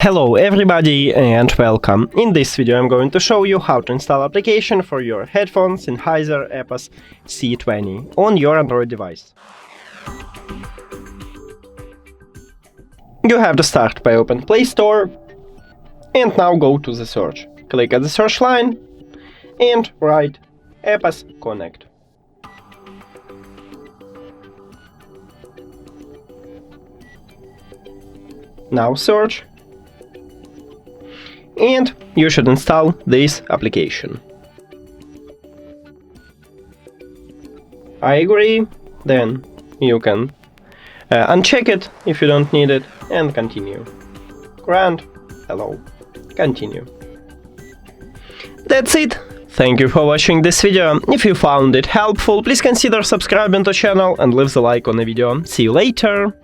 Hello everybody and welcome. In this video I'm going to show you how to install application for your headphones SENNHEISER EPOS C20 on your Android device. You have to start by open Play Store and now go to the search. Click at the search line and write EPOS Connect. Now search. And you should install this application. I agree, then you can uncheck it if you don't need it and continue. Grant, hello, continue. That's it. Thank you for watching this video. If you found it helpful, please consider subscribing to the channel and leave the like on the video. See you later.